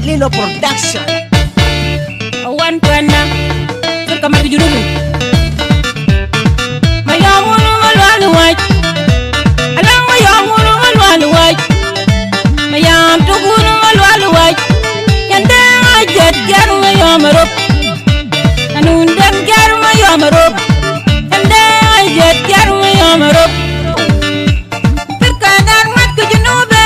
Lilo Production. Awan pana kamar junubi mayamunu malwalu waj alang mayamunu malwalu waj mayam tugunu malwalu waj yanda ajet gar mayamarop anun dan gar mayamarop yanda ajet gar mayamarop terkadang mat ke junube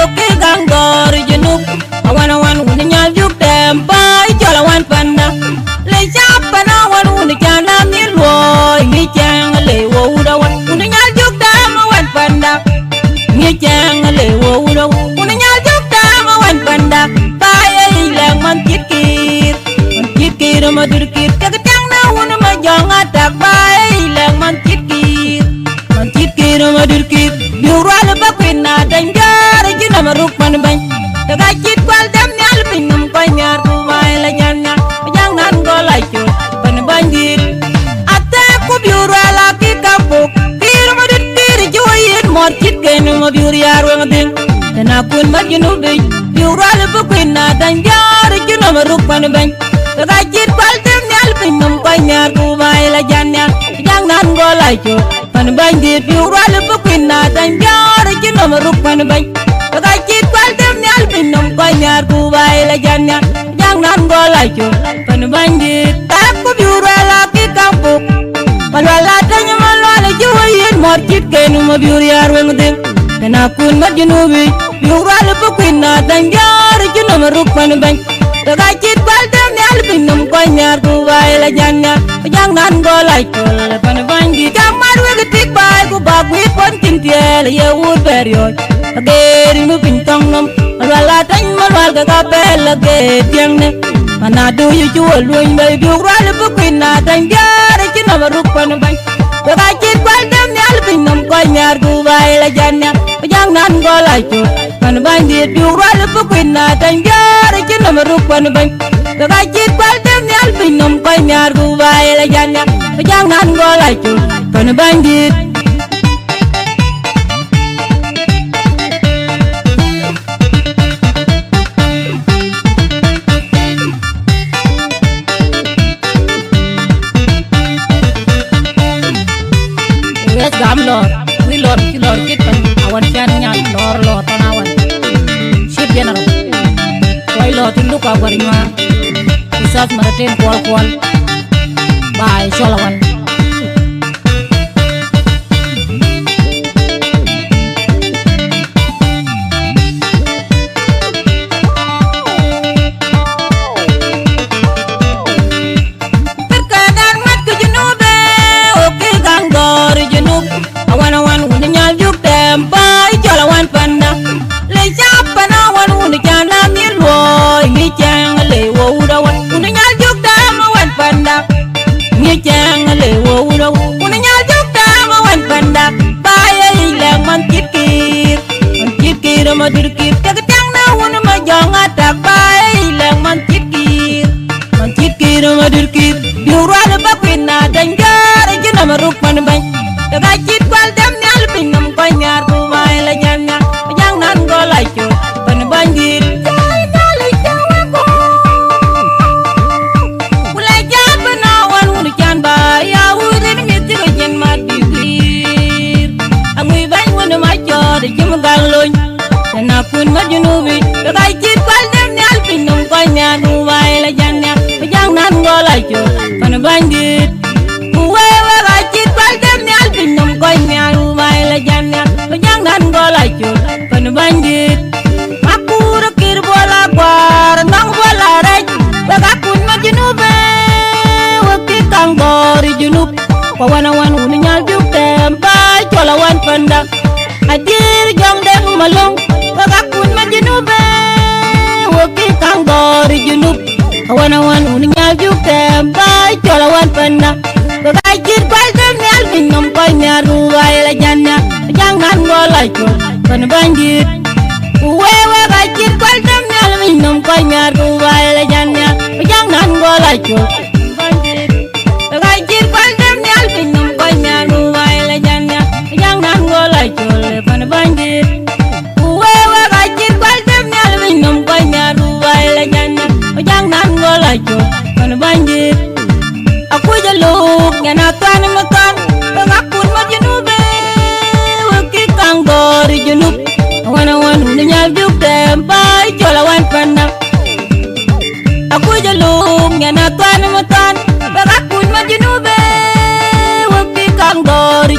oke ganggar junub awan unyal juk tempai jalawan pana le japana wan unyana milwoy mi jang le wo udawan unyal juk dama wan pana mi jang le wo udawan unyal juk dama wan pana baya ilang man kikir madurkir kagatang na un ma jang atak baya ilang man kikir madurkir biural bakwina danjar jinama rukman ban tagachit kwal dam nyal pinum panyar tu mai la janna jang nan golai chu pan banjir ate ku biurala ki kapu kir madit kir joyin mor kit gen mo biur yar wa ngading dana kun majnu be biural bukwina danjar jinama rukman ban tagachit kwal dam nyal pinum panyar tu mai la janna jang nan golai chu pan banjir biural bukwina danjar jinama rukman ban tagachit kwal dam nyal pinum panyar ku bai la janna jang nan golai chu pan bandit tak ku biurala ki kampuk malwala tanya malwala juyin mor kit gen mo biur yar weng ding dana kun majnubi biurala bukwina danjar junam rukman ban tagachit kwal dam nyal pinum panyar ku bai la janna jang nan golai chu pan bandit kamar weg tik bai ku bagwit pon tintiel ye wud beryoy ageri mu pintong nom malwala tany malwal ka kapel age tiang ne mana du yu chu luin bay biu ral bukwina tany jare china marupan bay ka chit kwal dam nyal pinam ko nyar gu bay la janna jang nan golai chu man ban di biu ral bukwina tany jare china marupan bay ka chit kwal dam nyal pinam ko nyar gu bay la janna jang nan golai chu man ban di gam lor wi lor ki lor kit pan awan chan nyal lor tanawan ship general wai lor tin luka warima isas maraten kwal bai cholawan madurkir kagatang na un ma jang atak bai lang man kikir madurkir biural bakwina danjar jinam rukman ban tagachit kwal dam nyal pinam panyar ku mai la janna jang nan golai chu pan banjir ulai jabna wan un chan bai ya udin mit jen mat bibir amui ban un ma chod jim galloñ dana kun majnubi tagachit kwal dam nyal pinum panyar ku mai la janna jang nan golai chu pan banjir uwe gachit kwal dam nyal pinum panyar ku mai la janna jang nan golai chu pan banjir makura kir bola kwar nang bola rej baga kun majnubi wakti kang gori junub pawana-wan unyal juk tempai cholawan pandang adir jong dem malung bagakun majnube wakti kang gori junub awan-awan unyal juk tempai cholawan pandang bagajir kwal dam nyal pinum panyar ruwai la janna jangan golai chu pan banjir uwe gajir kwal dam nyal pinum panyar ruwai la janna jangan golai chu banjir gajir kwal dam nyal pinum panyar ruwai la janna jangan golai chu pan banjir uwe gajir kwal dam nyal pinum panyar ruwai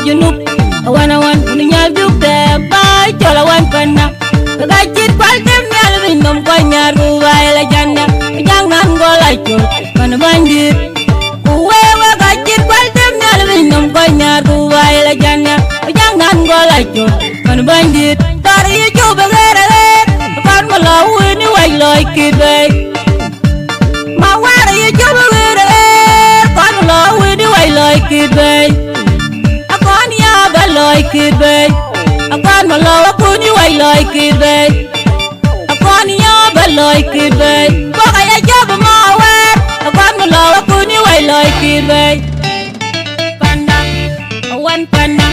junub wana wan unyal jukte bay chola wan panna ga chit kwal tem nyal binom ko nyar gu bay la janna jang nan go lai chul pan bandit we ga chit kwal tem nyal binom ko nyar gu bay la janna jang nan go lai chul pan bandit tar yi chu bagere pan ma la ni wai loy kid bay ma war yi chu bagere pan ma la ni wai loy kid bay akon ya ba loy kid bay akon ma la ku ni wai loy kid bay akon ya ba loy kid bay ko ga ya job ma war akon ma la ku ni wai loy kid bay panda wan panda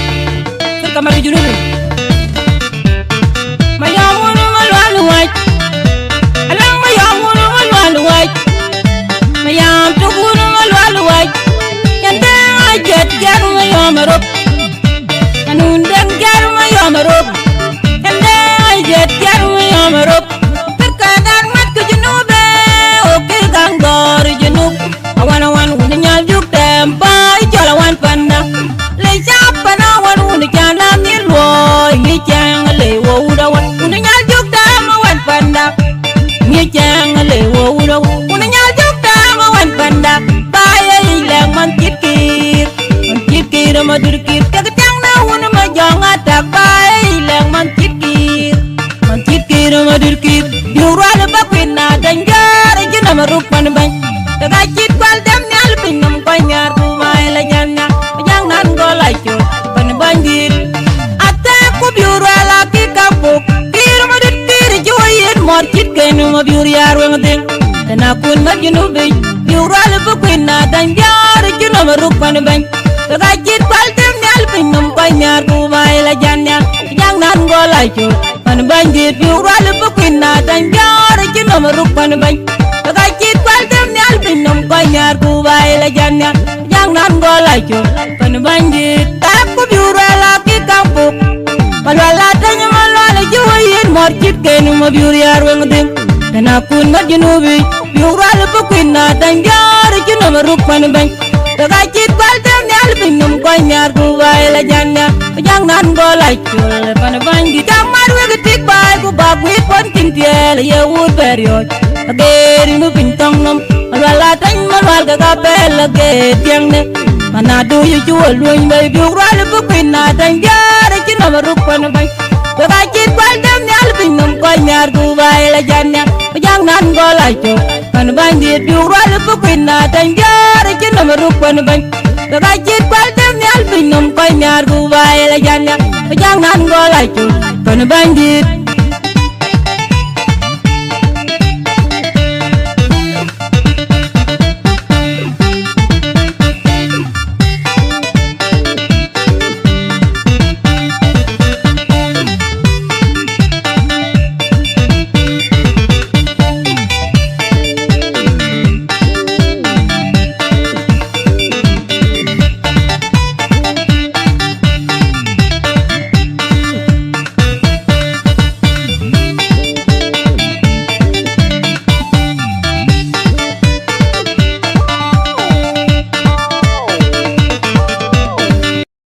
sir kamar junub mayamunu malwalu waj alang mayamunu malwalu waj mayam tukunu malwalu waj yande ajet garu mayamarop anun den garu mayamarop yande ajet garu mayamarop terkadang mat ke junube oke gangor junub awan unyal juk tempai jolawan panda le siapa nawan unyal nilwo ngi chang le wo udawan unyal juk tamawan panda ngi chang le wo udawan unyal juk tamawan panda baya ilang man kit ma dirkir ka tang na un ma jong atak baya ilang man kit ma dirkir yural bakwina danjar jina maruk pan ban daga kit kwal dem nyal pinam ko nyar ku mai la janna jang nan go lai chul pan bandir ata ku biurala ki kampu kir ma dirkir joyen mor kit ken ma biur yar weng ding tana kun ma junubi yural bakwina danjar jina maruk pan ban daga kit kwal dem nyal pinam ko nyar ku mai la janna jang nan go lai chul pan bandir yural bakwina danjar jina maruk pan ban daga kit kwal dem nyal pinam ko nyar ku mai la janna jang nan go lai chul pan bandir ta ku biurala ki kampu malwala tanya malwala joyen mor kit ken ma biur yar weng ding tana kun ma junubi yural bakwina danjar jina maruk pan ban daga kit kwal dem nyal pinam ko nyar ku mai la janna jang nan go lai chul pan bandir tamar we tik bai ku bagwi pon kintiel ye wur period ageri mu pintong nom malwala tanya malwala ga bel ge tiang ne mana do yu chul luin bai biural bakwina danjar jina maruk pan ban daga kit kwal dem nyal pinam ko nyar ku mai la janna jang nan go lai chul pan bandir biural bakwina danjar jina maruk pan ban daga kit kwal dem nyal pinam ko nyar ku mai la janna jang nan go lai chul pan bandir